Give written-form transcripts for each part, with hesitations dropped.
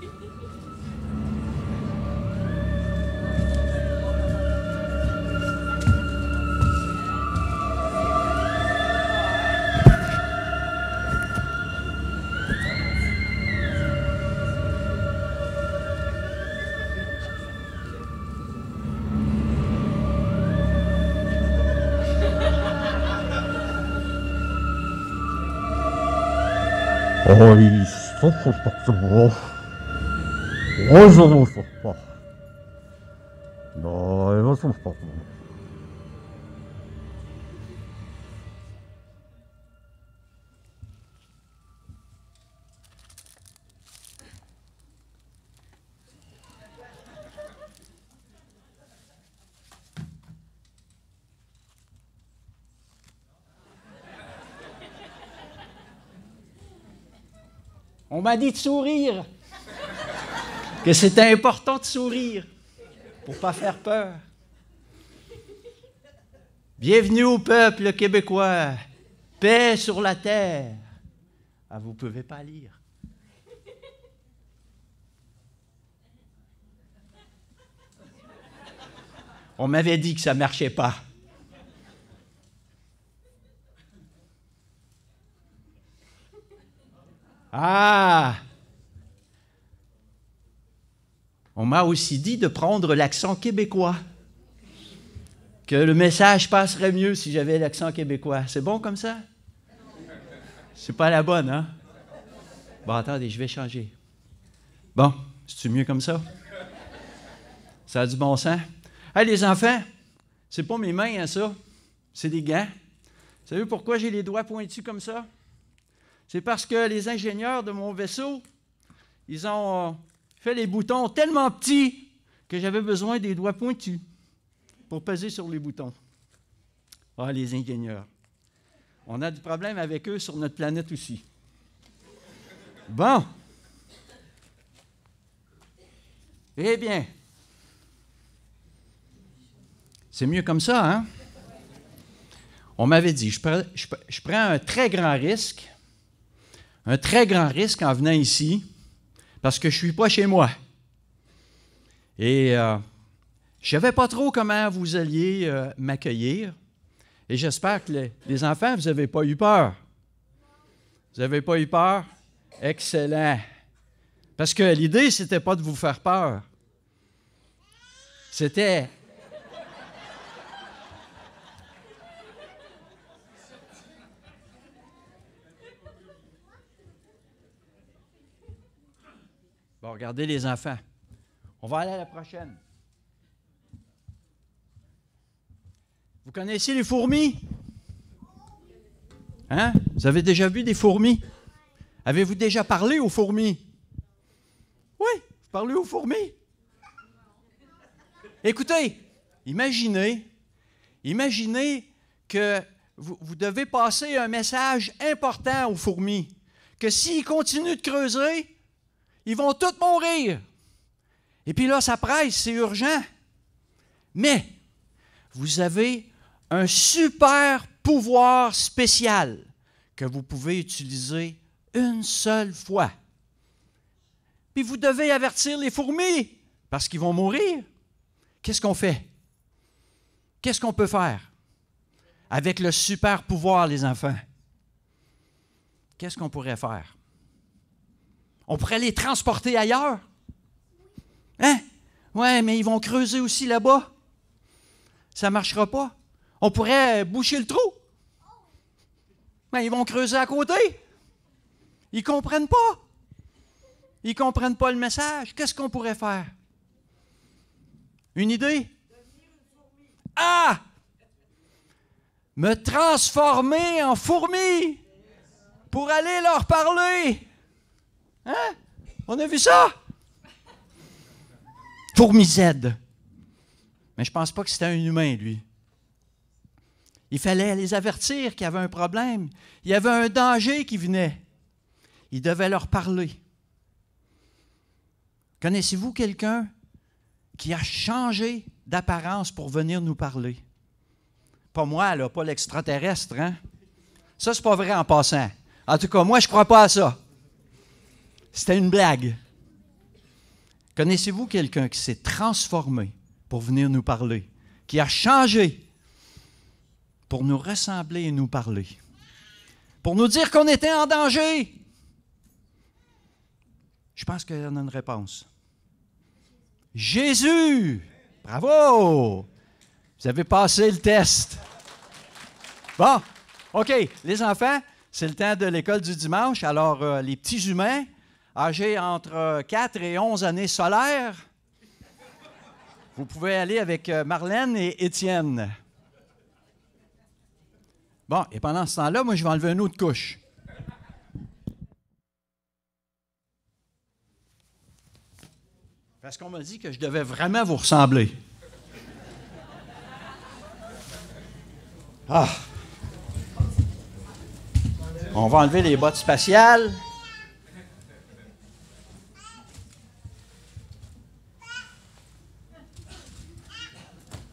Oj, stopp. Oj, så stoppa. Nej, vad som stoppa. On m'a dit de sourire, que c'était important de sourire pour ne pas faire peur. Bienvenue au peuple québécois, paix sur la terre. Ah, vous ne pouvez pas lire. On m'avait dit que ça ne marchait pas. Ah! On m'a aussi dit de prendre l'accent québécois. Que le message passerait mieux si j'avais l'accent québécois. C'est bon comme ça? C'est pas la bonne, hein? Bon, attendez, je vais changer. Bon, c'est-tu mieux comme ça? Ça a du bon sens? Hey, les enfants, c'est pas mes mains, hein, ça. C'est des gants. Vous savez pourquoi j'ai les doigts pointus comme ça? C'est parce que les ingénieurs de mon vaisseau, ils ont fait les boutons tellement petits que j'avais besoin des doigts pointus pour peser sur les boutons. Ah, les ingénieurs. On a du problème avec eux sur notre planète aussi. Bon. Eh bien, c'est mieux comme ça, hein? On m'avait dit, je prends un très grand risque en venant ici, parce que je ne suis pas chez moi. Et je ne savais pas trop comment vous alliez m'accueillir. Et j'espère que les enfants, vous n'avez pas eu peur. Vous n'avez pas eu peur? Excellent. Parce que l'idée, ce n'était pas de vous faire peur. C'était... Bon, regardez les enfants. On va aller à la prochaine. Vous connaissez les fourmis? Hein? Vous avez déjà vu des fourmis? Avez-vous déjà parlé aux fourmis? Oui, vous parlez aux fourmis. Écoutez, imaginez que vous devez passer un message important aux fourmis, que s'ils continuent de creuser, ils vont tous mourir. Et puis là, ça presse, c'est urgent. Mais vous avez un super pouvoir spécial que vous pouvez utiliser une seule fois. Puis vous devez avertir les fourmis parce qu'ils vont mourir. Qu'est-ce qu'on fait? Qu'est-ce qu'on peut faire avec le super pouvoir, les enfants? Qu'est-ce qu'on pourrait faire? On pourrait les transporter ailleurs. Hein? Ouais, mais ils vont creuser aussi là-bas. Ça ne marchera pas. On pourrait boucher le trou. Mais ils vont creuser à côté. Ils ne comprennent pas. Ils ne comprennent pas le message. Qu'est-ce qu'on pourrait faire? Une idée? Ah! Me transformer en fourmi pour aller leur parler. Hein? On a vu ça? Fourmi Z. Mais je ne pense pas que c'était un humain, lui. Il fallait les avertir qu'il y avait un problème. Il y avait un danger qui venait. Il devait leur parler. Connaissez-vous quelqu'un qui a changé d'apparence pour venir nous parler? Pas moi, là, pas l'extraterrestre, hein? Ça, c'est pas vrai en passant. En tout cas, moi, je ne crois pas à ça. C'était une blague. Connaissez-vous quelqu'un qui s'est transformé pour venir nous parler, qui a changé pour nous ressembler et nous parler, pour nous dire qu'on était en danger? Je pense qu'il y en a une réponse. Jésus! Bravo! Vous avez passé le test. Bon, OK, les enfants, c'est le temps de l'école du dimanche. Alors, les petits humains, âgés entre 4 et 11 années solaires, vous pouvez aller avec Marlène et Étienne. Bon, et pendant ce temps-là, moi, je vais enlever une autre couche. Parce qu'on m'a dit que je devais vraiment vous ressembler. Ah! On va enlever les bottes spatiales.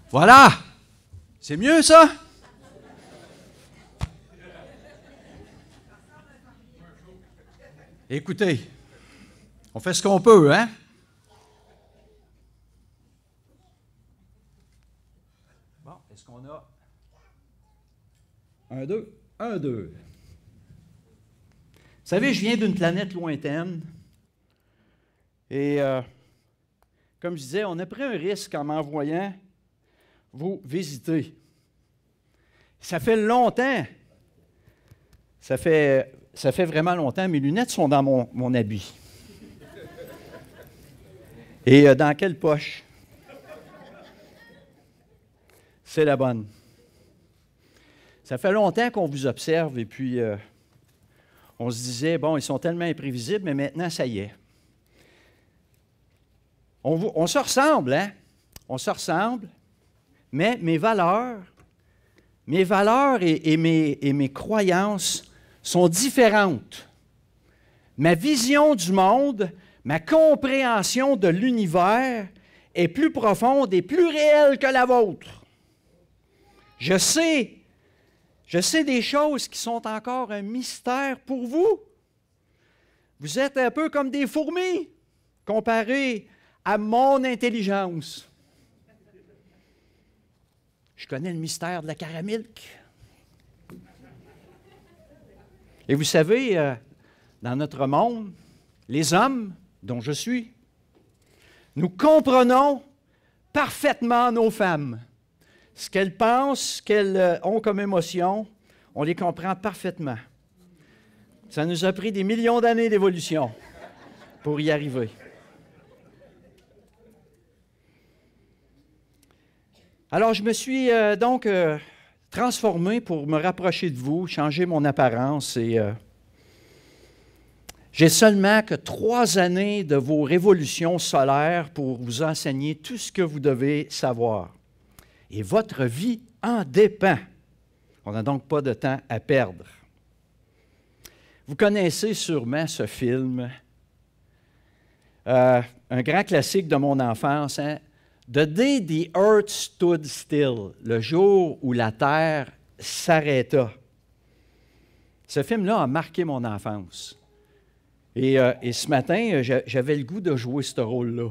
Voilà! C'est mieux, ça? Écoutez, on fait ce qu'on peut, hein? Bon, est-ce qu'on a... 1, 2, 1, 2. Vous savez, je viens d'une planète lointaine et, comme je disais, on a pris un risque en m'envoyant vous visiter. Ça fait longtemps, ça fait vraiment longtemps, mes lunettes sont dans mon habit. Et dans quelle poche? C'est la bonne. Ça fait longtemps qu'on vous observe et puis on se disait, bon, ils sont tellement imprévisibles, mais maintenant, ça y est. On se ressemble, hein? On se ressemble, mais mes valeurs et mes croyances sont différentes. Ma vision du monde, ma compréhension de l'univers est plus profonde et plus réelle que la vôtre. Je sais des choses qui sont encore un mystère pour vous. Vous êtes un peu comme des fourmis comparés à mon intelligence. Je connais le mystère de la caramilk. Et vous savez, dans notre monde, les hommes, dont je suis, nous comprenons parfaitement nos femmes. Ce qu'elles pensent, ce qu'elles ont comme émotion, on les comprend parfaitement. Ça nous a pris des millions d'années d'évolution pour y arriver. Alors, je me suis donc transformé pour me rapprocher de vous, changer mon apparence et j'ai seulement que 3 années de vos révolutions solaires pour vous enseigner tout ce que vous devez savoir. Et votre vie en dépend. On n'a donc pas de temps à perdre. Vous connaissez sûrement ce film, un grand classique de mon enfance, hein? The Day the Earth Stood Still, le jour où la Terre s'arrêta. Ce film-là a marqué mon enfance. Et ce matin, j'avais le goût de jouer ce rôle-là.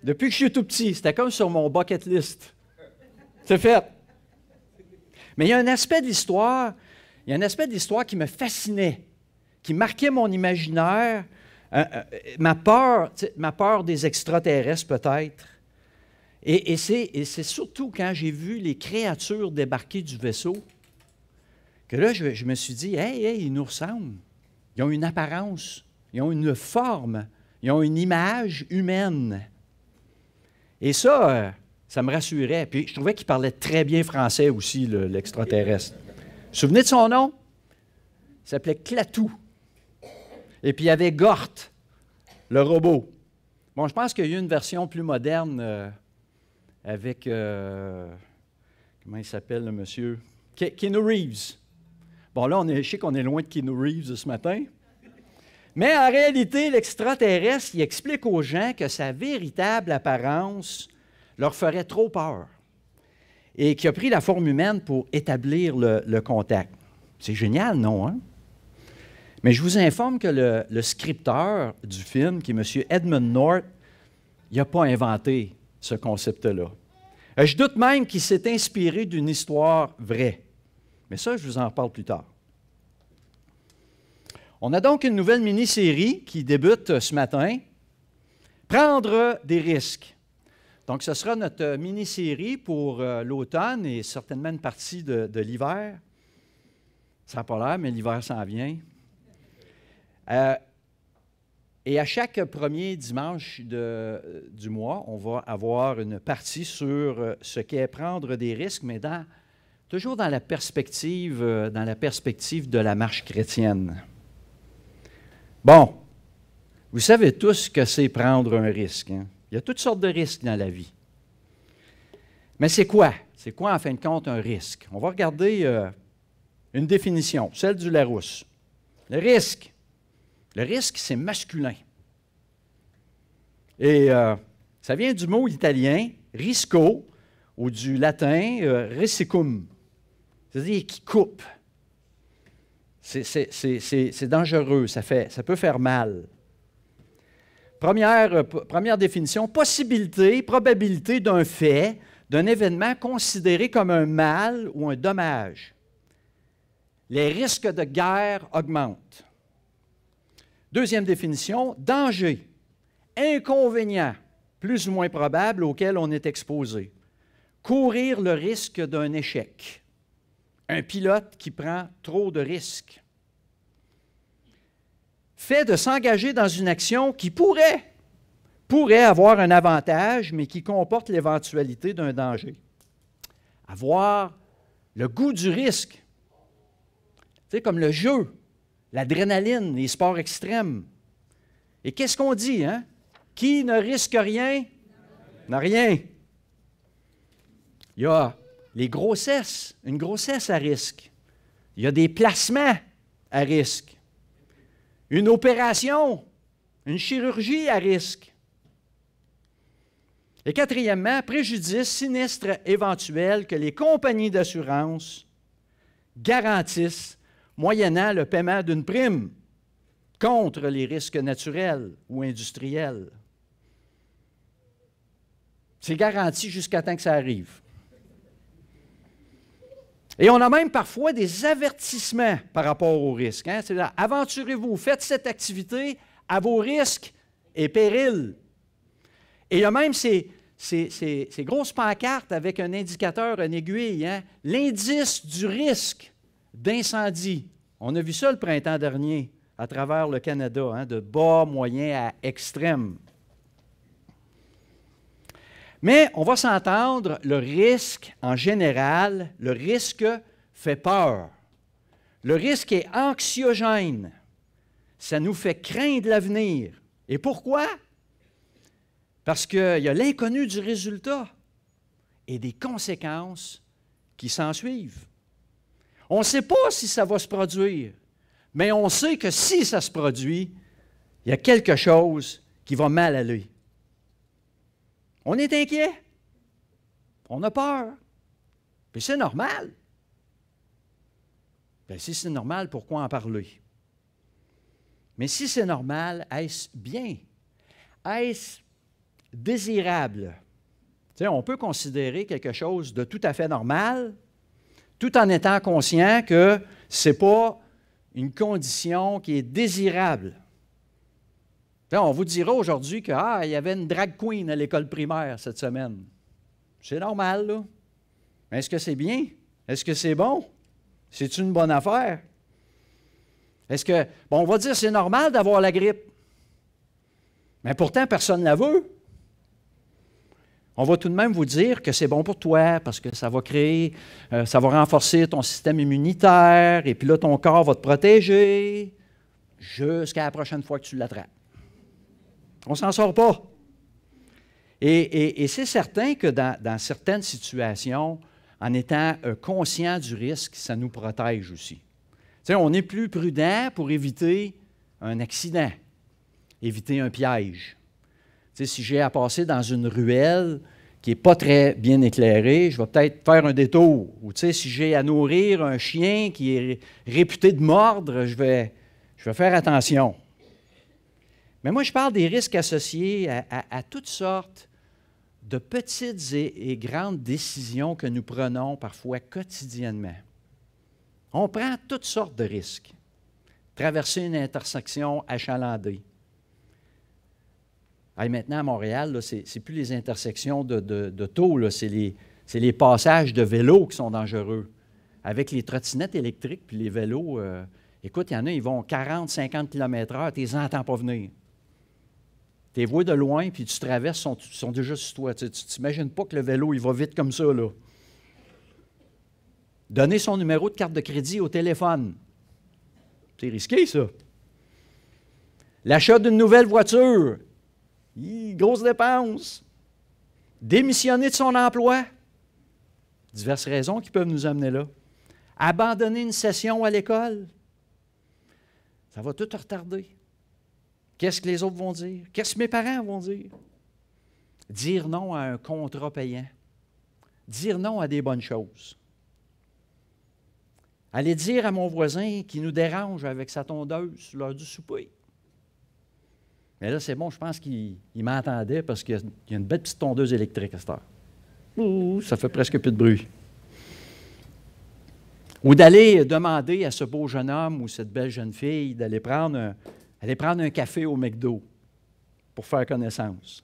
Depuis que je suis tout petit, c'était comme sur mon bucket list. C'est fait. Mais il y a un aspect de l'histoire, qui me fascinait, qui marquait mon imaginaire, ma peur des extraterrestres peut-être. Et c'est surtout quand j'ai vu les créatures débarquer du vaisseau que là, je me suis dit, hey, ils nous ressemblent. Ils ont une apparence, ils ont une forme, ils ont une image humaine. Et ça me rassurait. Puis je trouvais qu'il parlait très bien français aussi, l'extraterrestre. Vous vous souvenez de son nom? Il s'appelait Klaatu. Et puis il y avait Gort, le robot. Bon, je pense qu'il y a eu une version plus moderne avec, comment il s'appelle le monsieur? Keanu Reeves. Bon, là, je sais qu'on est loin de Keanu Reeves ce matin. Mais en réalité, l'extraterrestre, il explique aux gens que sa véritable apparence leur ferait trop peur et qui a pris la forme humaine pour établir le contact. C'est génial, non, hein? Mais je vous informe que le scripteur du film, qui est M. Edmund North, il n'a pas inventé ce concept-là. Je doute même qu'il s'est inspiré d'une histoire vraie. Mais ça, je vous en reparle plus tard. On a donc une nouvelle mini-série qui débute ce matin. Prendre des risques. Donc, ce sera notre mini-série pour l'automne et certainement une partie de l'hiver. Ça n'a pas l'air, mais l'hiver s'en vient. Et à chaque premier dimanche du mois, on va avoir une partie sur ce qu'est prendre des risques, mais toujours dans la perspective de la marche chrétienne. Bon, vous savez tous ce que c'est prendre un risque. Hein? Il y a toutes sortes de risques dans la vie. Mais c'est quoi? C'est quoi, en fin de compte, un risque? On va regarder une définition, celle du Larousse. Le risque, c'est masculin. Et ça vient du mot italien risco ou du latin risicum, c'est-à-dire qui coupe. C'est dangereux, ça peut faire mal. Première définition, probabilité d'un fait, d'un événement considéré comme un mal ou un dommage. Les risques de guerre augmentent. Deuxième définition, danger, inconvénient, plus ou moins probable auquel on est exposé. Courir le risque d'un échec. Un pilote qui prend trop de risques. Fait de s'engager dans une action qui pourrait avoir un avantage, mais qui comporte l'éventualité d'un danger. Avoir le goût du risque. Tu sais, comme le jeu, l'adrénaline, les sports extrêmes. Et qu'est-ce qu'on dit, hein? Qui ne risque rien n'a rien. Il y a les grossesses, une grossesse à risque. Il y a des placements à risque. Une opération, une chirurgie à risque. Et quatrièmement, préjudice, sinistre éventuel que les compagnies d'assurance garantissent moyennant le paiement d'une prime contre les risques naturels ou industriels. C'est garanti jusqu'à temps que ça arrive. Et on a même parfois des avertissements par rapport aux risques. Hein? C'est-à-dire, aventurez-vous, faites cette activité à vos risques et périls. Et il y a même ces grosses pancartes avec un indicateur, une aiguille, hein? L'indice du risque d'incendie. On a vu ça le printemps dernier à travers le Canada, hein? De bas, moyen à extrême. Mais on va s'entendre, le risque, en général, le risque fait peur. Le risque est anxiogène. Ça nous fait craindre l'avenir. Et pourquoi? Parce qu'il y a l'inconnu du résultat et des conséquences qui s'ensuivent. On ne sait pas si ça va se produire, mais on sait que si ça se produit, il y a quelque chose qui va mal aller. On est inquiet. On a peur. Puis c'est normal. Bien, si c'est normal, pourquoi en parler? Mais si c'est normal, est-ce bien? Est-ce désirable? Tu sais, on peut considérer quelque chose de tout à fait normal, tout en étant conscient que ce n'est pas une condition qui est désirable. On vous dira aujourd'hui qu'il y avait une drag queen à l'école primaire cette semaine. C'est normal, là. Mais est-ce que c'est bien? Est-ce que c'est bon? C'est une bonne affaire? Est-ce que, on va dire que c'est normal d'avoir la grippe. Mais pourtant, personne ne la veut. On va tout de même vous dire que c'est bon pour toi parce que ça va créer, ça va renforcer ton système immunitaire et puis là, ton corps va te protéger jusqu'à la prochaine fois que tu l'attrapes. On ne s'en sort pas. Et c'est certain que dans certaines situations, en étant conscient du risque, ça nous protège aussi. Tu sais, on est plus prudent pour éviter un accident, éviter un piège. Tu sais, si j'ai à passer dans une ruelle qui n'est pas très bien éclairée, je vais peut-être faire un détour. Ou tu sais, si j'ai à nourrir un chien qui est réputé de mordre, je vais faire attention. Mais moi, je parle des risques associés à toutes sortes de petites et grandes décisions que nous prenons parfois quotidiennement. On prend toutes sortes de risques. Traverser une intersection achalandée. Maintenant, à Montréal, ce n'est plus les intersections de taux, c'est les passages de vélos qui sont dangereux. Avec les trottinettes électriques puis les vélos, écoute, il y en a, ils vont 40, 50 km/h, tu ne les entends pas venir. Tu les vois de loin, puis tu traverses, ils sont déjà sur toi. Tu ne t'imagines pas que le vélo, il va vite comme ça, là. Donner son numéro de carte de crédit au téléphone. C'est risqué, ça. L'achat d'une nouvelle voiture. Grosse dépense. Démissionner de son emploi. Diverses raisons qui peuvent nous amener là. Abandonner une session à l'école. Ça va tout retarder. Qu'est-ce que les autres vont dire? Qu'est-ce que mes parents vont dire? Dire non à un contrat payant. Dire non à des bonnes choses. Aller dire à mon voisin qui nous dérange avec sa tondeuse lors du souper. Mais là, c'est bon, je pense qu'il m'entendait parce qu'il y a une belle petite tondeuse électrique à cette heure. Ouh, ça fait presque plus de bruit. Ou d'aller demander à ce beau jeune homme ou cette belle jeune fille d'aller prendre un café au McDo pour faire connaissance.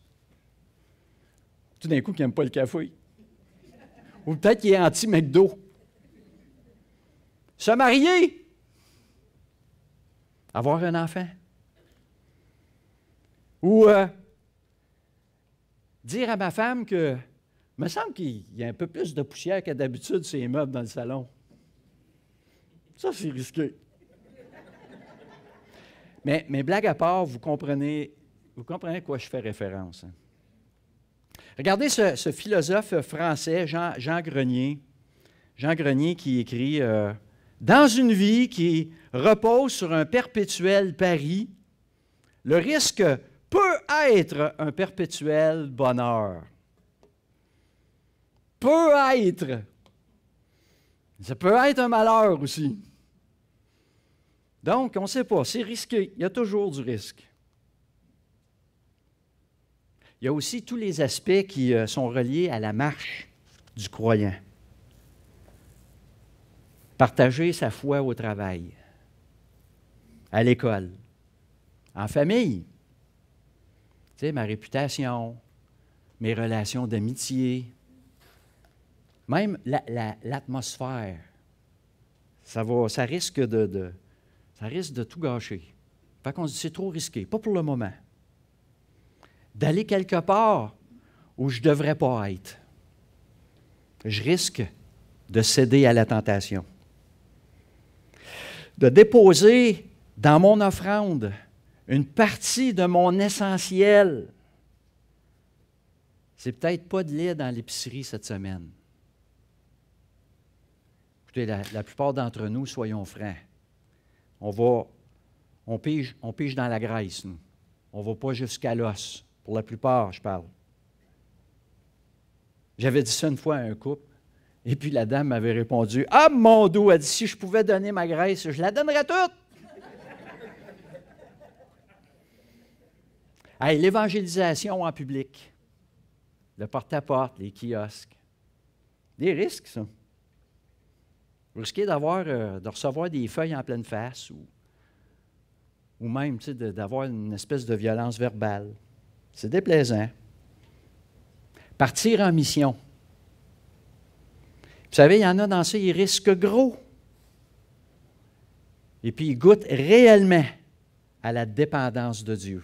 Tout d'un coup, il n'aime pas le café. Ou peut-être qu'il est anti-McDo. Se marier. Avoir un enfant. Ou dire à ma femme que il me semble qu'il y a un peu plus de poussière que d'habitude sur les meubles dans le salon. Ça, c'est risqué. Mais blague à part, vous comprenez à quoi je fais référence. Hein? Regardez ce philosophe français, Jean Grenier. Jean Grenier qui écrit dans une vie qui repose sur un perpétuel pari, le risque peut être un perpétuel bonheur. Peut être. Ça peut être un malheur aussi. Donc, on ne sait pas, c'est risqué. Il y a toujours du risque. Il y a aussi tous les aspects qui sont reliés à la marche du croyant. Partager sa foi au travail, à l'école, en famille. Tu sais, ma réputation, mes relations d'amitié, même l'atmosphère. Ça risque de tout gâcher. Fait qu'on se dit, c'est trop risqué, pas pour le moment. D'aller quelque part où je ne devrais pas être. Je risque de céder à la tentation. De déposer dans mon offrande une partie de mon essentiel. C'est peut-être pas de lait dans l'épicerie cette semaine. Écoutez, la plupart d'entre nous, soyons francs, on pige dans la graisse, nous. On ne va pas jusqu'à l'os. Pour la plupart, je parle. J'avais dit ça une fois à un couple, et puis la dame m'avait répondu, « Ah, mon dos, elle dit, si je pouvais donner ma graisse, je la donnerais toute! » Hey, l'évangélisation en public, le porte-à-porte, les kiosques, des risques, ça. Vous risquez de recevoir des feuilles en pleine face ou même d'avoir une espèce de violence verbale. C'est déplaisant. Partir en mission. Vous savez, il y en a dans ça, ils risquent gros. Et puis, ils goûtent réellement à la dépendance de Dieu.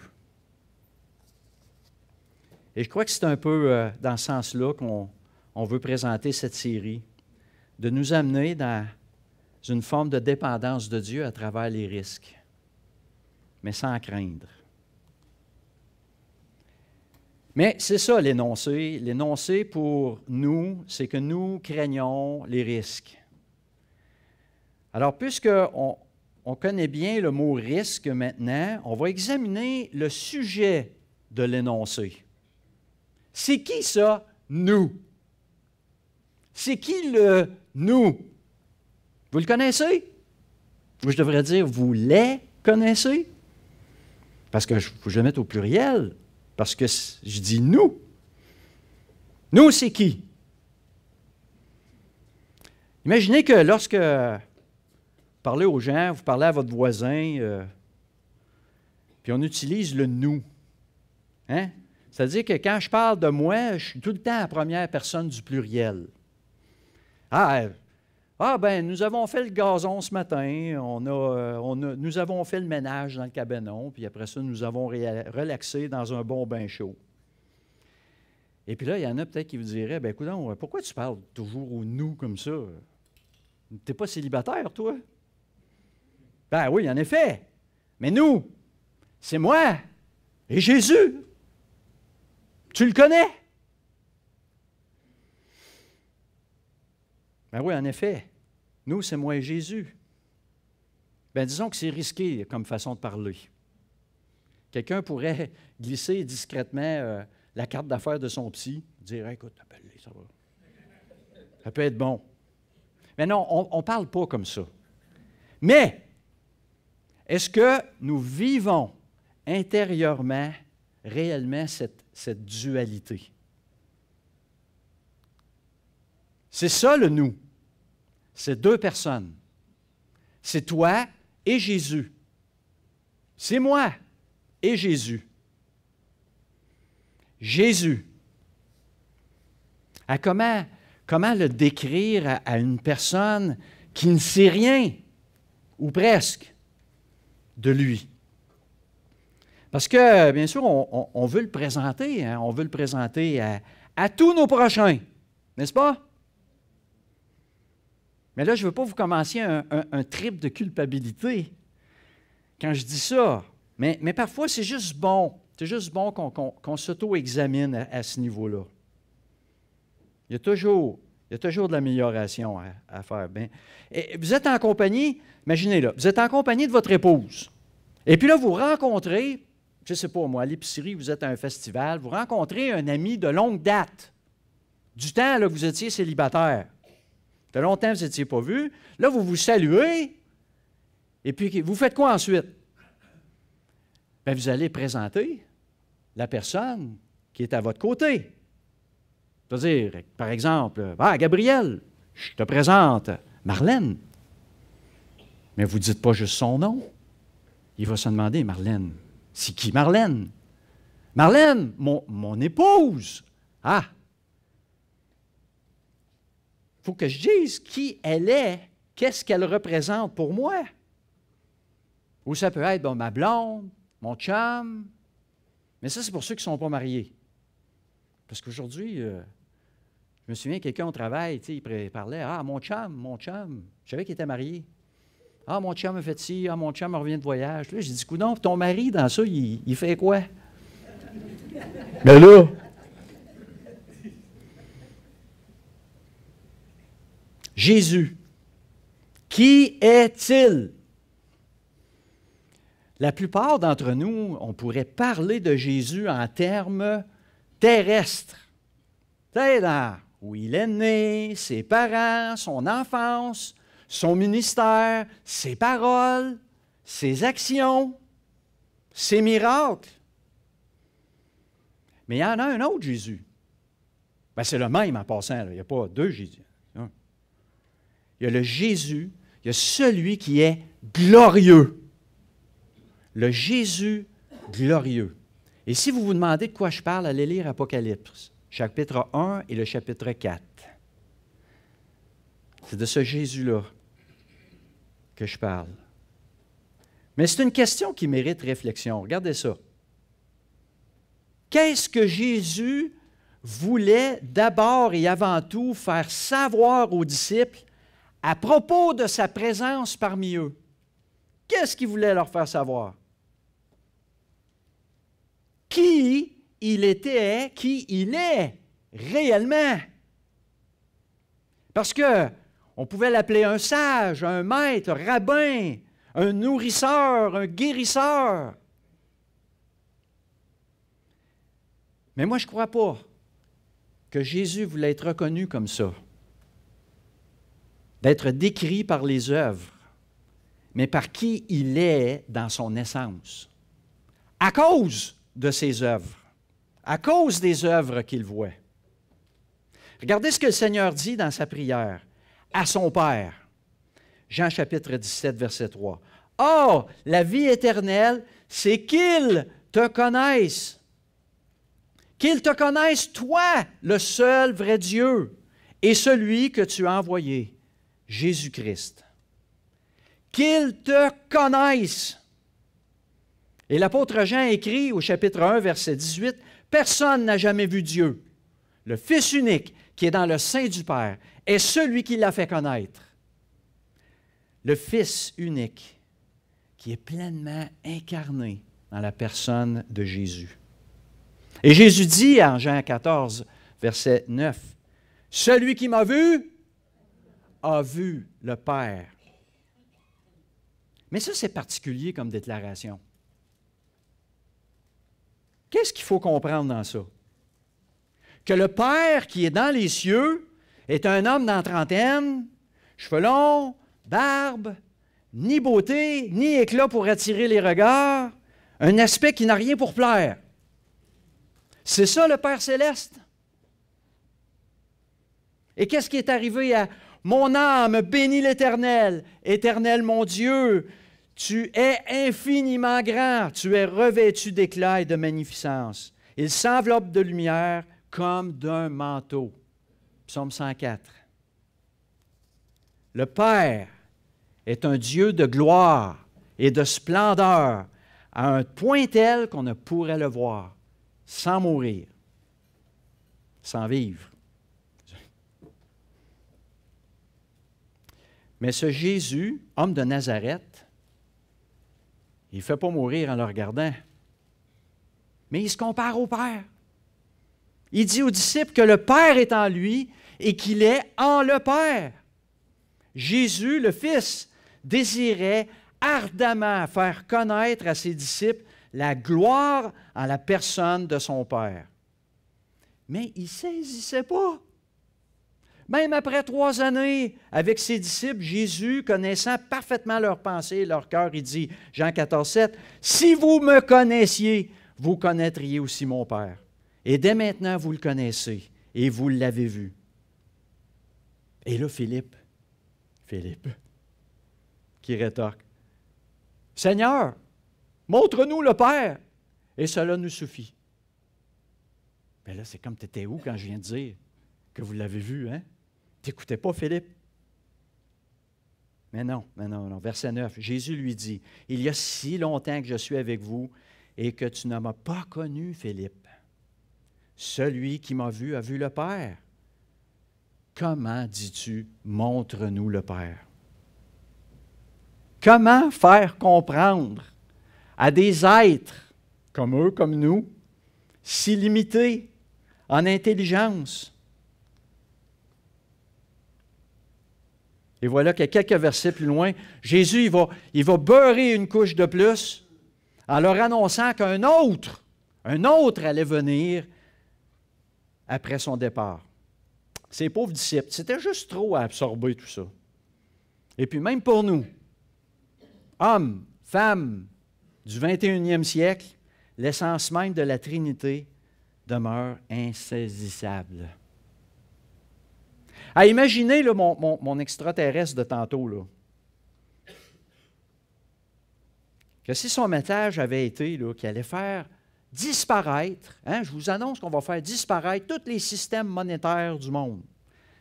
Et je crois que c'est un peu dans ce sens-là qu'on veut présenter cette série, de nous amener dans une forme de dépendance de Dieu à travers les risques, mais sans craindre. Mais c'est ça l'énoncé. L'énoncé pour nous, c'est que nous craignons les risques. Alors, puisqu'on connaît bien le mot « risque » maintenant, on va examiner le sujet de l'énoncé. C'est qui ça, nous? C'est qui le nous? Vous le connaissez? Ou je devrais dire, vous les connaissez? Parce que faut que je le mette au pluriel. Parce que je dis nous. Nous, c'est qui? Imaginez que lorsque vous parlez aux gens, vous parlez à votre voisin, puis on utilise le nous. Hein? C'est-à-dire que quand je parle de moi, je suis tout le temps à la première personne du pluriel. Ben, nous avons fait le gazon ce matin, nous avons fait le ménage dans le cabanon, puis après ça, nous avons relaxé dans un bon bain chaud. Et puis là, il y en a peut-être qui vous diraient, ben écoute, pourquoi tu parles toujours au nous comme ça? Tu n'es pas célibataire, toi? Ben oui, en effet. Mais nous, c'est moi et Jésus. Tu le connais? Ben oui, en effet. Nous, c'est moi et Jésus. Ben disons que c'est risqué comme façon de parler. Quelqu'un pourrait glisser discrètement la carte d'affaires de son psy, dire, écoute, appelle-les, ça va. Ça peut être bon. Mais non, on ne parle pas comme ça. Mais, est-ce que nous vivons intérieurement, réellement, cette dualité? C'est ça le nous. C'est deux personnes. C'est toi et Jésus. C'est moi et Jésus. Jésus. Comment le décrire à une personne qui ne sait rien, ou presque, de lui? Parce que, bien sûr, on veut le présenter, hein, on veut le présenter à tous nos prochains, n'est-ce pas? Mais là, je ne veux pas vous commencer un trip de culpabilité quand je dis ça. Mais parfois, c'est juste bon. C'est juste bon qu'on s'auto-examine à ce niveau-là. Il y a toujours de l'amélioration à faire. Bien, et vous êtes en compagnie, imaginez-là, vous êtes en compagnie de votre épouse. Et puis là, vous rencontrez, je ne sais pas moi, à l'épicerie, vous êtes à un festival, vous rencontrez un ami de longue date, du temps là, que vous étiez célibataire. Ça fait longtemps que vous n'étiez pas vu. Là, vous vous saluez. Et puis, vous faites quoi ensuite? Bien, vous allez présenter la personne qui est à votre côté. C'est-à-dire, par exemple, Gabriel, je te présente Marlène. Mais vous ne dites pas juste son nom. Il va se demander, Marlène, c'est qui Marlène? Marlène, mon épouse. Ah! Il faut que je dise qui elle est, qu'est-ce qu'elle représente pour moi. Ou ça peut être ma blonde, mon chum. Mais ça, c'est pour ceux qui ne sont pas mariés. Parce qu'aujourd'hui, je me souviens, quelqu'un au travail, il parlait, mon chum, je savais qu'il était marié. Mon chum a fait ci, mon chum revient de voyage. Là, j'ai dit, coudonc, ton mari, dans ça, il fait quoi? Mais là, Jésus, qui est-il? La plupart d'entre nous, on pourrait parler de Jésus en termes terrestres. C'est dans où il est né, ses parents, son enfance, son ministère, ses paroles, ses actions, ses miracles. Mais il y en a un autre Jésus. Bien, c'est le même en passant, là. Il n'y a pas deux Jésus. Il y a le Jésus, il y a celui qui est glorieux. Le Jésus glorieux. Et si vous vous demandez de quoi je parle, allez lire Apocalypse, chapitre 1 et le chapitre 4. C'est de ce Jésus-là que je parle. Mais c'est une question qui mérite réflexion. Regardez ça. Qu'est-ce que Jésus voulait d'abord et avant tout faire savoir aux disciples à propos de sa présence parmi eux? Qu'est-ce qu'il voulait leur faire savoir? Qui il était, qui il est réellement. Parce que on pouvait l'appeler un sage, un maître, un rabbin, un nourrisseur, un guérisseur. Mais moi, je ne crois pas que Jésus voulait être reconnu comme ça, d'être décrit par les œuvres, mais par qui il est dans son essence. à cause de ses œuvres, à cause des œuvres qu'il voit. Regardez ce que le Seigneur dit dans sa prière à son Père. Jean chapitre 17, verset 3. « Or, la vie éternelle, c'est qu'ils te connaissent. Qu'ils te connaissent, toi, le seul vrai Dieu, et celui que tu as envoyé, Jésus-Christ. Qu'ils te connaissent. » Et l'apôtre Jean écrit au chapitre 1, verset 18, « Personne n'a jamais vu Dieu. Le Fils unique qui est dans le sein du Père est celui qui l'a fait connaître. » Le Fils unique qui est pleinement incarné dans la personne de Jésus. Et Jésus dit en Jean 14, verset 9, « Celui qui m'a vu a vu le Père. » Mais ça, c'est particulier comme déclaration. Qu'est-ce qu'il faut comprendre dans ça? Que le Père qui est dans les cieux est un homme dans la trentaine, cheveux longs, barbe, ni beauté, ni éclat pour attirer les regards, un aspect qui n'a rien pour plaire. C'est ça le Père céleste. Et qu'est-ce qui est arrivé à « Mon âme bénit l'Éternel, Éternel mon Dieu, tu es infiniment grand, tu es revêtu d'éclat et de magnificence. Il s'enveloppe de lumière comme d'un manteau. » Psaume 104. Le Père est un Dieu de gloire et de splendeur à un point tel qu'on ne pourrait le voir sans mourir, sans vivre. Mais ce Jésus, homme de Nazareth, il ne fait pas mourir en le regardant, mais il se compare au Père. Il dit aux disciples que le Père est en lui et qu'il est en le Père. Jésus, le Fils, désirait ardemment faire connaître à ses disciples la gloire en la personne de son Père. Mais il ne saisissait pas. Même après 3 années avec ses disciples, Jésus, connaissant parfaitement leurs pensées et leur cœur, il dit, Jean 14, 7, « Si vous me connaissiez, vous connaîtriez aussi mon Père. Et dès maintenant, vous le connaissez et vous l'avez vu. » Et là, Philippe, qui rétorque, « Seigneur, montre-nous le Père, et cela nous suffit. » Mais là, c'est comme tu étais où quand je viens de dire que vous l'avez vu, hein? Tu n'écoutais pas, Philippe? Mais non. Verset 9, Jésus lui dit, « Il y a si longtemps que je suis avec vous et que tu ne m'as pas connu, Philippe. Celui qui m'a vu a vu le Père. Comment dis-tu, montre-nous le Père? » Comment faire comprendre à des êtres comme eux, comme nous, si limités en intelligence? Et voilà que quelques versets plus loin, Jésus il va beurrer une couche de plus en leur annonçant qu'un autre allait venir après son départ. Ces pauvres disciples, c'était juste trop à absorber tout ça. Et puis même pour nous, hommes, femmes du 21e siècle, l'essence même de la Trinité demeure insaisissable. Imaginez là, mon extraterrestre de tantôt, là, que si son message avait été qu'il allait faire disparaître, hein, je vous annonce qu'on va faire disparaître tous les systèmes monétaires du monde,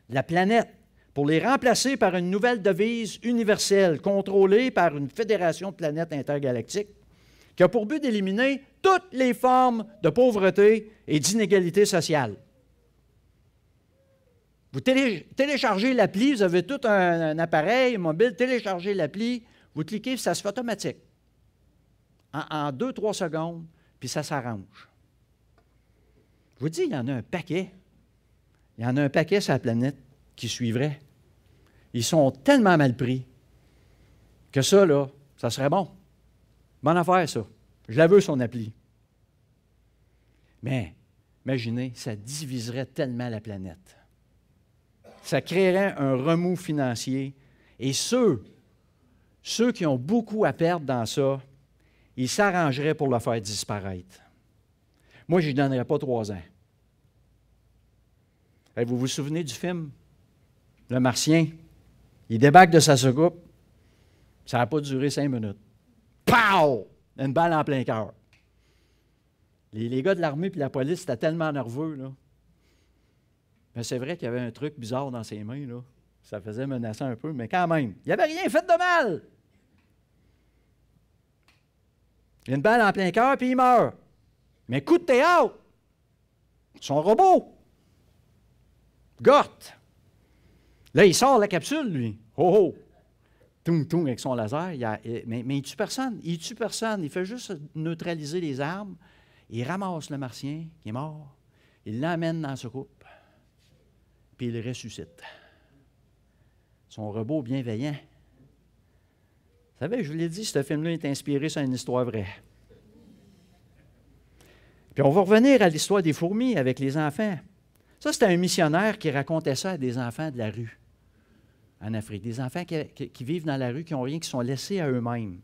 de la planète, pour les remplacer par une nouvelle devise universelle, contrôlée par une fédération de planètes intergalactiques, qui a pour but d'éliminer toutes les formes de pauvreté et d'inégalité sociale. Vous téléchargez l'appli, vous avez tout un appareil mobile, téléchargez l'appli, vous cliquez, ça se fait automatique. En 2-3 secondes, puis ça s'arrange. Je vous dis, il y en a un paquet. Il y en a un paquet sur la planète qui suivrait. Ils sont tellement mal pris que ça, là, ça serait bon. Bonne affaire, ça. Je la veux, son appli. Mais, imaginez, ça diviserait tellement la planète. Ça créerait un remous financier. Et ceux qui ont beaucoup à perdre dans ça, il s'arrangerait pour le faire disparaître. Moi, je ne lui donnerais pas 3 ans. Vous vous souvenez du film? Le Martien, il débarque de sa soucoupe. Ça n'a pas duré 5 minutes. Pow! Une balle en plein cœur. Les gars de l'armée et la police étaient tellement nerveux, là. Mais c'est vrai qu'il y avait un truc bizarre dans ses mains, là. Ça faisait menaçant un peu, mais quand même, il n'avait rien fait de mal. Il y a une balle en plein cœur, puis il meurt. Mais coup de théâtre, son robot, Gort. Là, il sort la capsule, lui. Oh, oh! Toum, toum, avec son laser. Mais il ne tue personne. Il ne tue personne. Il fait juste neutraliser les armes. Il ramasse le Martien, qui est mort. Il l'emmène dans sa coupe. Puis il le ressuscite. Son robot bienveillant. Vous savez, je vous l'ai dit, ce film-là est inspiré sur une histoire vraie. Puis on va revenir à l'histoire des fourmis avec les enfants. Ça, c'était un missionnaire qui racontait ça à des enfants de la rue en Afrique. Des enfants qui vivent dans la rue, qui n'ont rien, qui sont laissés à eux-mêmes.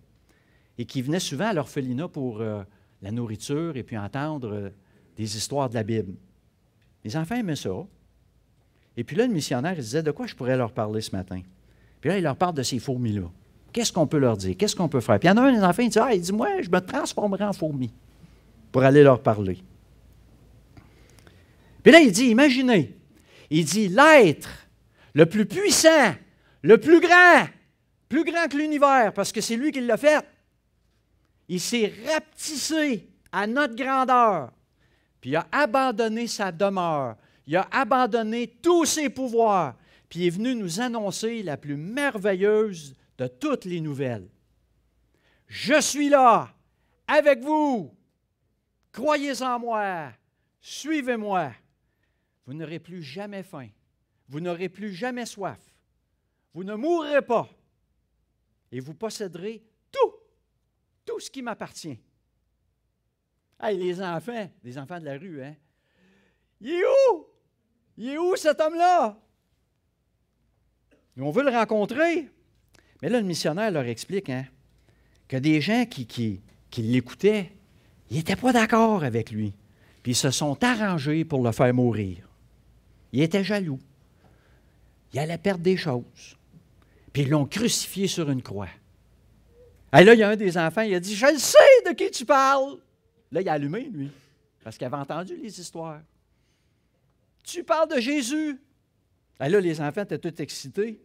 Et qui venaient souvent à l'orphelinat pour la nourriture et puis entendre des histoires de la Bible. Les enfants aimaient ça. Et puis là, le missionnaire, il disait, de quoi je pourrais leur parler ce matin? Puis là, il leur parle de ces fourmis-là. Qu'est-ce qu'on peut leur dire? Qu'est-ce qu'on peut faire? Puis il y en a un des enfants, il dit, moi, je me transformerai en fourmi pour aller leur parler. Puis là, il dit, imaginez, il dit, l'être le plus puissant, le plus grand que l'univers, parce que c'est lui qui l'a fait, il s'est rapetissé à notre grandeur, puis il a abandonné sa demeure, il a abandonné tous ses pouvoirs, puis il est venu nous annoncer la plus merveilleuse de toutes les nouvelles. Je suis là, avec vous. Croyez en moi. Suivez-moi. Vous n'aurez plus jamais faim. Vous n'aurez plus jamais soif. Vous ne mourrez pas. Et vous posséderez tout ce qui m'appartient. Hey, les enfants de la rue, hein? Il est où? Il est où cet homme-là? On veut le rencontrer. Mais là, le missionnaire leur explique que des gens qui l'écoutaient, ils n'étaient pas d'accord avec lui. Puis ils se sont arrangés pour le faire mourir. Ils étaient jaloux. Il allait perdre des choses. Puis ils l'ont crucifié sur une croix. Et là, il y a un des enfants, il a dit, « Je le sais de qui tu parles. » Là, il a allumé, lui, parce qu'il avait entendu les histoires. « Tu parles de Jésus. » Et là, les enfants étaient tous excités.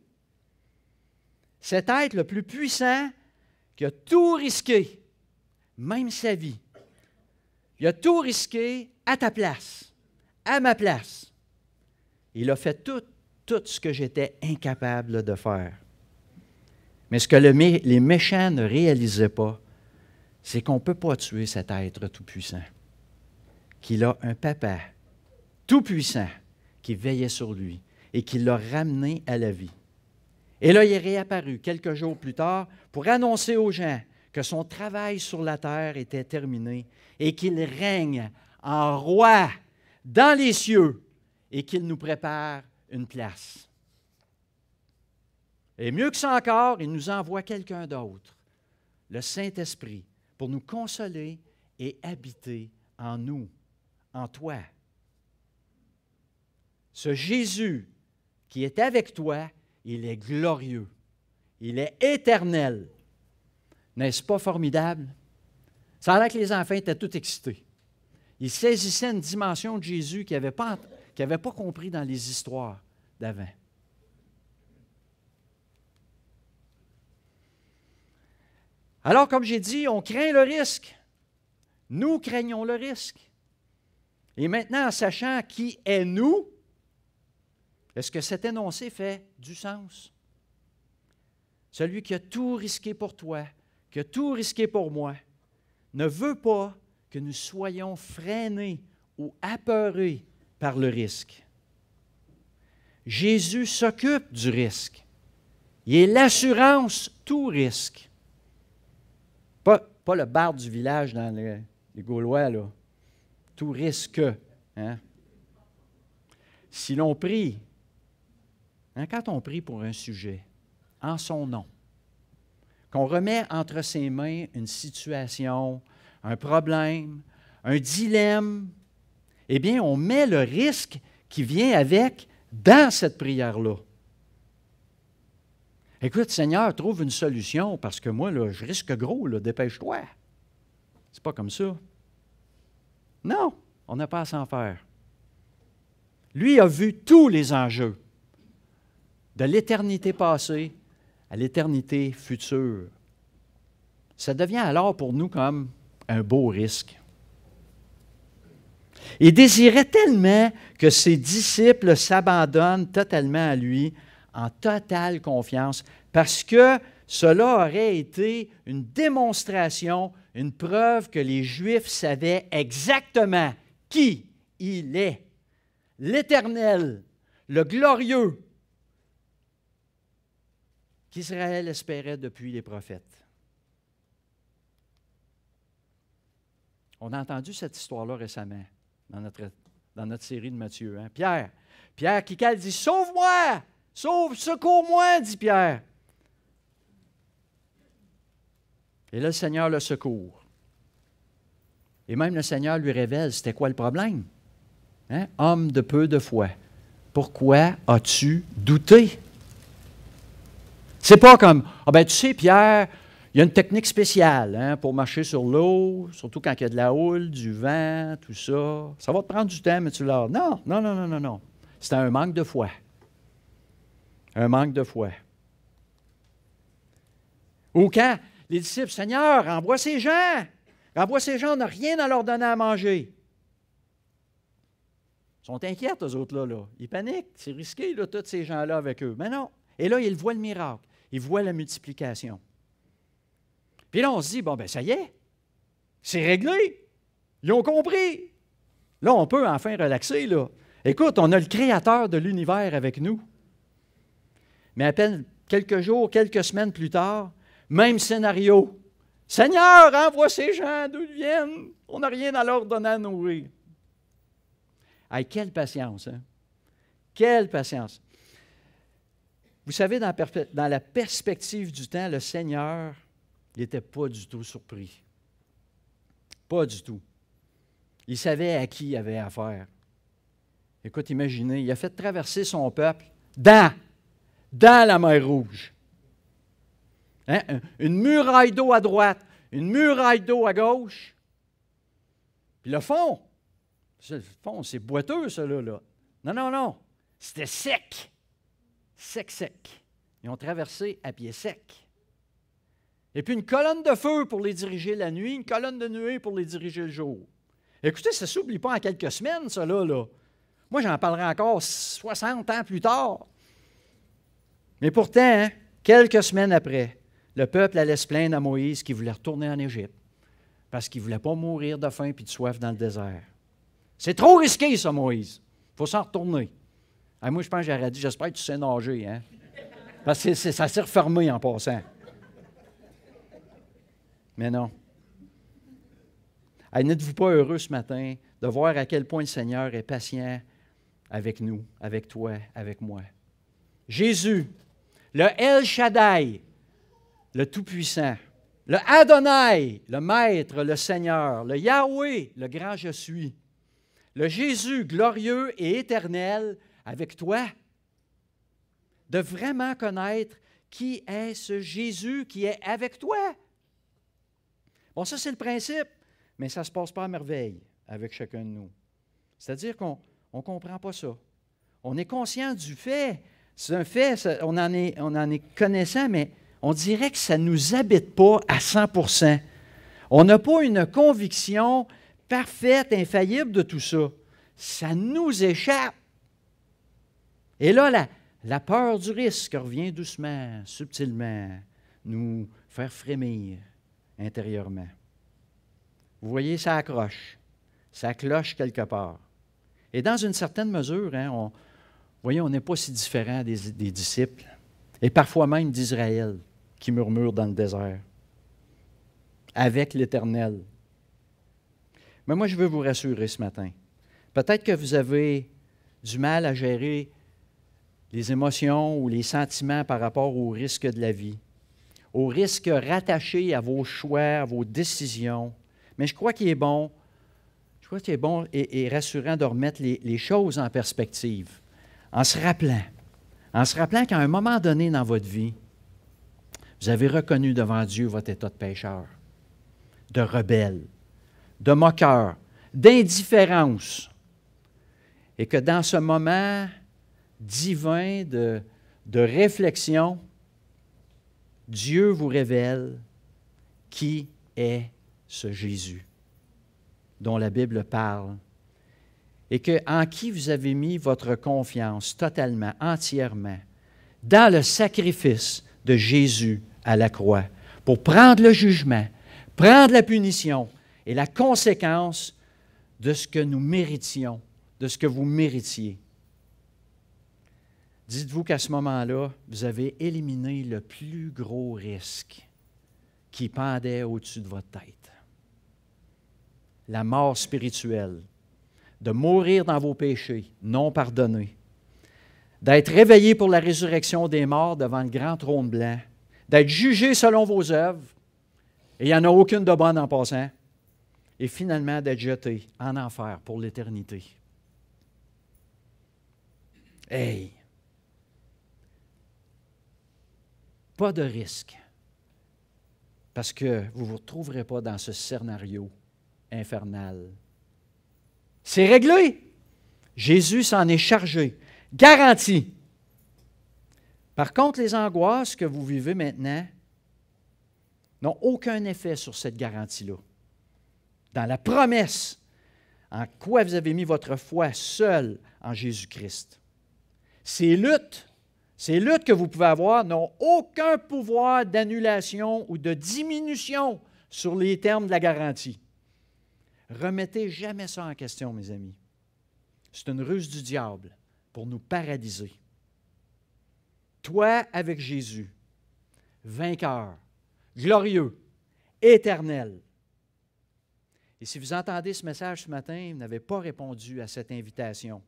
Cet être le plus puissant qui a tout risqué, même sa vie. Il a tout risqué à ta place, à ma place. Il a fait tout ce que j'étais incapable de faire. Mais ce que les méchants ne réalisaient pas, c'est qu'on ne peut pas tuer cet être tout-puissant, qu'il a un papa tout-puissant qui veillait sur lui et qui l'a ramené à la vie. Et là, il est réapparu quelques jours plus tard pour annoncer aux gens que son travail sur la terre était terminé et qu'il règne en roi dans les cieux et qu'il nous prépare une place. Et mieux que ça encore, il nous envoie quelqu'un d'autre, le Saint-Esprit, pour nous consoler et habiter en nous, en toi. Ce Jésus qui est avec toi, il est glorieux, il est éternel. N'est-ce pas formidable? Ça a l'air que les enfants étaient tout excités. Ils saisissaient une dimension de Jésus qu'ils n'avaient pas compris dans les histoires d'avant. Alors, comme j'ai dit, on craint le risque. Nous craignons le risque. Et maintenant, en sachant qui est nous, est-ce que cet énoncé fait du sens? Celui qui a tout risqué pour toi, qui a tout risqué pour moi, ne veut pas que nous soyons freinés ou apeurés par le risque. Jésus s'occupe du risque. Il est l'assurance tout risque. Pas le barde du village dans les Gaulois, là. Tout risque. Hein? Si l'on prie, quand on prie pour un sujet, en son nom, qu'on remet entre ses mains une situation, un problème, un dilemme, eh bien, on met le risque qui vient avec dans cette prière-là. Écoute, Seigneur, trouve une solution parce que moi, là, je risque gros, là, dépêche-toi. C'est pas comme ça. Non, on n'a pas à s'en faire. Lui a vu tous les enjeux, de l'éternité passée à l'éternité future. Ça devient alors pour nous comme un beau risque. Il désirait tellement que ses disciples s'abandonnent totalement à lui, en totale confiance, parce que cela aurait été une démonstration, une preuve que les Juifs savaient exactement qui il est, l'Éternel, le glorieux, qu'Israël espérait depuis les prophètes. On a entendu cette histoire-là récemment dans notre série de Matthieu. Hein? Pierre qui cale dit « Sauve-moi! Secours-moi! » dit Pierre. Et là, le Seigneur le secourt. Et même le Seigneur lui révèle c'était quoi le problème. Hein? Homme de peu de foi, pourquoi as-tu douté? C'est pas comme, ah ben tu sais, Pierre, il y a une technique spéciale hein, pour marcher sur l'eau, surtout quand il y a de la houle, du vent, tout ça. Ça va te prendre du temps, mais tu l'as. Non. C'était un manque de foi. Un manque de foi. Ou quand les disciples, Seigneur, envoie ces gens. Envoie ces gens, on n'a rien à leur donner à manger. Ils sont inquiets, eux autres-là. Là. Ils paniquent. C'est risqué, là, tous ces gens-là avec eux. Mais non. Et là, ils voient le miracle. Ils voient la multiplication. Puis là, on se dit, bon, ben ça y est. C'est réglé. Ils ont compris. Là, on peut enfin relaxer, là. Écoute, on a le Créateur de l'univers avec nous. Mais à peine quelques jours, quelques semaines plus tard, même scénario. Seigneur, envoie ces gens d'où ils viennent. On n'a rien à leur donner à nourrir. Hey, quelle patience, hein? Quelle patience. Vous savez, dans la perspective du temps, le Seigneur n'était pas du tout surpris. Pas du tout. Il savait à qui il avait affaire. Écoute, imaginez, il a fait traverser son peuple dans la mer Rouge. Hein? Une muraille d'eau à droite, une muraille d'eau à gauche. Puis le fond, c'est boiteux, ça, là. Non. C'était sec. Sec. Ils ont traversé à pied sec. Et puis une colonne de feu pour les diriger la nuit, une colonne de nuée pour les diriger le jour. Écoutez, ça ne s'oublie pas en quelques semaines, ça, là. Moi, j'en parlerai encore 60 ans plus tard. Mais pourtant, hein, quelques semaines après, le peuple allait se plaindre à Moïse qu'il voulait retourner en Égypte parce qu'il ne voulait pas mourir de faim et de soif dans le désert. C'est trop risqué, ça, Moïse. Il faut s'en retourner. Ah, moi, je pense que j'aurais dit, j'espère que tu sais nager, hein? Parce que ça s'est refermé en passant. Mais non. Ah, n'êtes-vous pas heureux ce matin de voir à quel point le Seigneur est patient avec nous, avec toi, avec moi? Jésus, le El Shaddai, le Tout-Puissant, le Adonai, le Maître, le Seigneur, le Yahweh, le Grand Je suis, le Jésus glorieux et éternel avec toi, de vraiment connaître qui est ce Jésus qui est avec toi. Bon, ça, c'est le principe, mais ça ne se passe pas à merveille avec chacun de nous. C'est-à-dire qu'on ne comprend pas ça. On est conscient du fait, c'est un fait, on en est connaissant, mais on dirait que ça ne nous habite pas à 100%. On n'a pas une conviction parfaite, infaillible de tout ça. Ça nous échappe. Et là, la peur du risque revient doucement, subtilement, nous faire frémir intérieurement. Vous voyez, ça accroche, ça cloche quelque part. Et dans une certaine mesure, hein, on n'est pas si différent des disciples, et parfois même d'Israël, qui murmure dans le désert, avec l'Éternel. Mais moi, je veux vous rassurer ce matin. Peut-être que vous avez du mal à gérer les émotions ou les sentiments par rapport aux risques de la vie, aux risques rattachés à vos choix, à vos décisions. Mais je crois qu'il est bon, et rassurant de remettre les choses en perspective, en se rappelant qu'à un moment donné dans votre vie, vous avez reconnu devant Dieu votre état de pécheur, de rebelle, de moqueur, d'indifférence, et que dans ce moment divin de réflexion, Dieu vous révèle qui est ce Jésus dont la Bible parle et en qui vous avez mis votre confiance totalement, entièrement, dans le sacrifice de Jésus à la croix pour prendre le jugement, prendre la punition et la conséquence de ce que nous méritions, de ce que vous méritiez. Dites-vous qu'à ce moment-là, vous avez éliminé le plus gros risque qui pendait au-dessus de votre tête. La mort spirituelle, de mourir dans vos péchés, non pardonnés, d'être réveillé pour la résurrection des morts devant le grand trône blanc, d'être jugé selon vos œuvres, et il n'y en a aucune de bonne en passant, et finalement d'être jeté en enfer pour l'éternité. Hey! Pas de risque, parce que vous ne vous retrouverez pas dans ce scénario infernal. C'est réglé. Jésus s'en est chargé. Garanti. Par contre, les angoisses que vous vivez maintenant n'ont aucun effet sur cette garantie-là. Dans la promesse en quoi vous avez mis votre foi seul en Jésus-Christ. Ces luttes que vous pouvez avoir n'ont aucun pouvoir d'annulation ou de diminution sur les termes de la garantie. Remettez jamais ça en question, mes amis. C'est une ruse du diable pour nous paralyser. Toi, avec Jésus, vainqueur, glorieux, éternel. Et si vous entendez ce message ce matin, vous n'avez pas répondu à cette invitation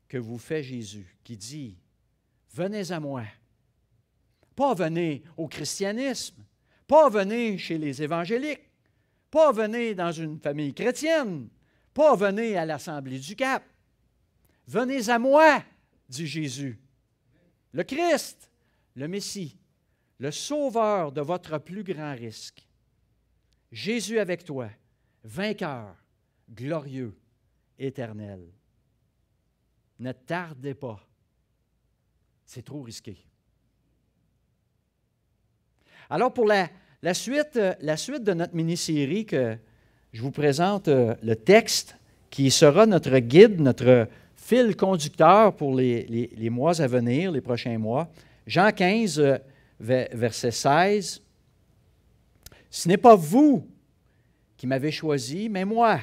que vous fait Jésus, qui dit « Venez à moi ». Pas venez au christianisme, pas venez chez les évangéliques, pas venez dans une famille chrétienne, pas venez à l'Assemblée du Cap. Venez à moi, dit Jésus, le Christ, le Messie, le Sauveur de votre plus grand risque. Jésus avec toi, vainqueur, glorieux, éternel. Ne tardez pas. C'est trop risqué. Alors, pour la suite de notre mini-série, que je vous présente le texte qui sera notre guide, notre fil conducteur pour les mois à venir, les prochains mois. Jean 15, verset 16. « Ce n'est pas vous qui m'avez choisi, mais moi. »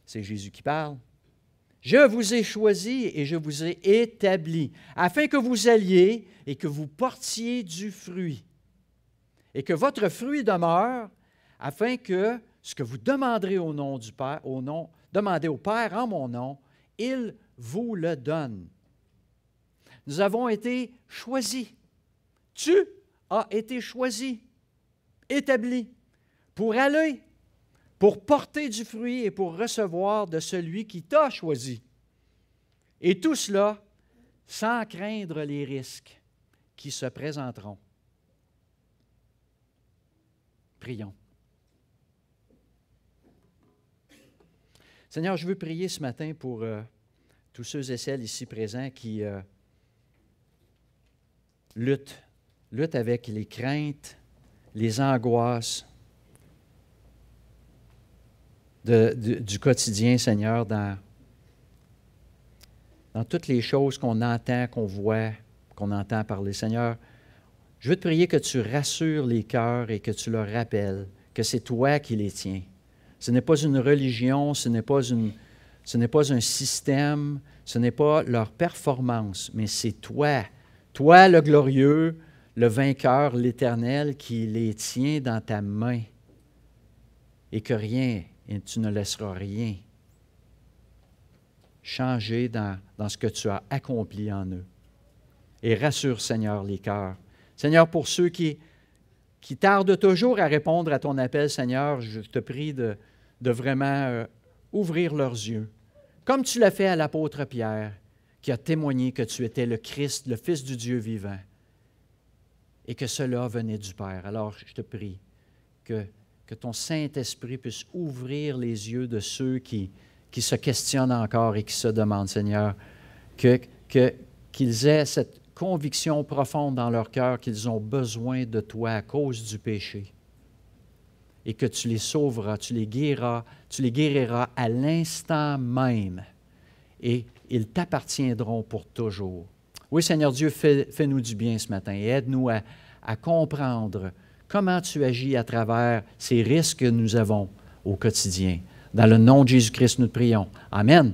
C'est Jésus qui parle. « Je vous ai choisi et je vous ai établi, afin que vous alliez et que vous portiez du fruit. Et que votre fruit demeure, afin que ce que vous demanderez au nom du Père, demandez au Père en mon nom, il vous le donne. » Nous avons été choisis. Tu as été choisi, établi, pour aller, pour porter du fruit et pour recevoir de celui qui t'a choisi. Et tout cela sans craindre les risques qui se présenteront. Prions. Seigneur, je veux prier ce matin pour tous ceux et celles ici présents qui luttent avec les craintes, les angoisses du quotidien, Seigneur, dans toutes les choses qu'on entend, qu'on voit, qu'on entend parler. Seigneur, je veux te prier que tu rassures les cœurs et que tu leur rappelles que c'est toi qui les tiens. Ce n'est pas une religion, ce n'est pas un système, ce n'est pas leur performance, mais c'est toi, toi le glorieux, le vainqueur, l'Éternel, qui les tient dans ta main et que rien, et tu ne laisseras rien changer dans ce que tu as accompli en eux. Et rassure, Seigneur, les cœurs. Seigneur, pour ceux qui qui tardent toujours à répondre à ton appel, Seigneur, je te prie de vraiment ouvrir leurs yeux. Comme tu l'as fait à l'apôtre Pierre, qui a témoigné que tu étais le Christ, le Fils du Dieu vivant, et que cela venait du Père. Alors, je te prie que ton Saint-Esprit puisse ouvrir les yeux de ceux qui se questionnent encore et qui se demandent, Seigneur, qu'ils aient cette conviction profonde dans leur cœur qu'ils ont besoin de toi à cause du péché et que tu les sauveras, tu les guériras à l'instant même et ils t'appartiendront pour toujours. Oui, Seigneur Dieu, fais-nous du bien ce matin et aide-nous à comprendre comment tu agis à travers ces risques que nous avons au quotidien. Dans le nom de Jésus-Christ, nous te prions. Amen.